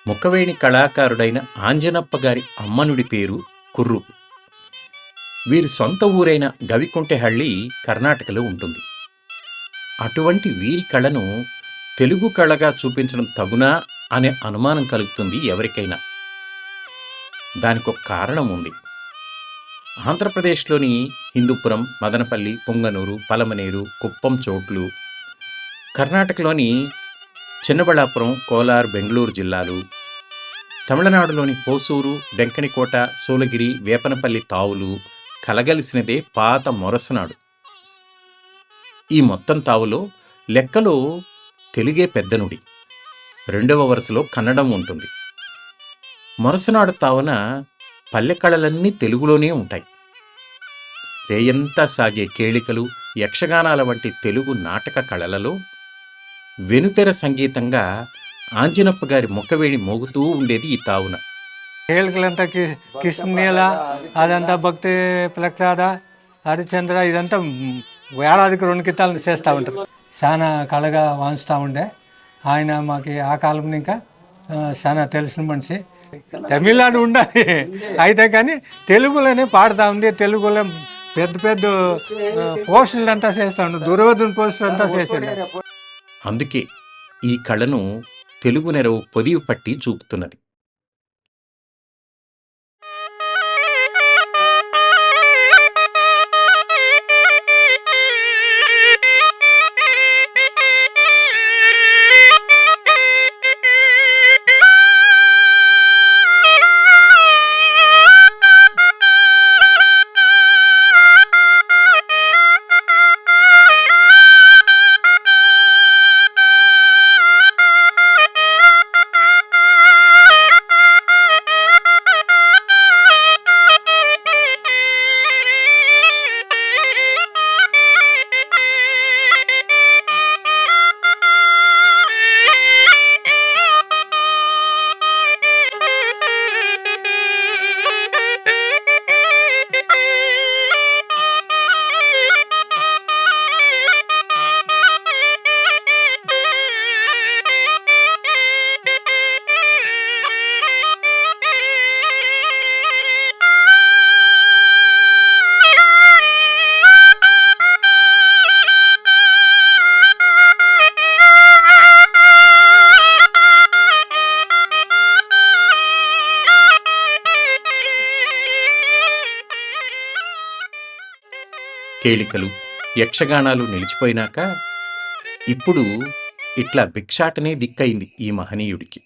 ముఖవేణి కళాకారుడైన ఆంజనప్ప గారి అమ్మనుడి పేరు కుర్రు. వీరి సొంత ఊరైన గవికుంటెహళ్ళి కర్ణాటకలో ఉంటుంది. అటువంటి వీరి కళను తెలుగు కళగా చూపించడం తగునా అనే అనుమానం కలుగుతుంది ఎవరికైనా. దానికొక కారణం ఉంది. ఆంధ్రప్రదేశ్లోని హిందూపురం, మదనపల్లి, పుంగనూరు, పలమనేరు, కుప్పం చోట్లు, కర్ణాటకలోని చిన్నబళ్ళాపురం, కోలార్, బెంగళూరు జిల్లాలు, తమిళనాడులోని హోసూరు, డెంకనికోట, సూలగిరి, వేపనపల్లి తావులు కలగలిసినదే పాత మొరసనాడు. ఈ మొత్తం తావులో లెక్కలో తెలుగే పెద్దనుడి, రెండవ వరుసలో కన్నడం ఉంటుంది. మొరసనాడు తావున పల్లె కళలన్నీ తెలుగులోనే ఉంటాయి. రేయంతా సాగే కేళికలు, యక్షగానాల వంటి తెలుగు నాటక కళలలో వెనుతెర సంగీతంగా ఆంజనప్ప గారి ముఖవేణి మోగుతూ ఉండేది ఈ తావున. కేళికలంతా కృష్ణలీల, అదంతా భక్తి ప్రహ్లాద, హరిచంద్ర, ఇదంతా ఏడాదికి 2 కితాలు చేస్తూ ఉంటారు. చాలా కళగా వాంచుతూ ఉండే ఆయన. మాకు ఆ కాలం ఇంకా చాలా తెలిసిన మనిషి. తమిళనాడు ఉండాలి అయితే కానీ తెలుగులోనే పాడుతూ ఉంది. తెలుగులో పెద్ద పెద్ద పోస్టులు అంతా చేస్తూ ఉండు, దుర్యోధన పోస్టులు అంతా చేస్తుండే. అందుకే ఈ కళను తెలుగు నెరవు పొదివి పట్టి చూపుతున్నది. కేళికలు, యక్షగానాలు నిలిచిపోయినాక ఇప్పుడు ఇట్లా భిక్షాటనే దిక్కయింది ఈ మహనీయుడికి.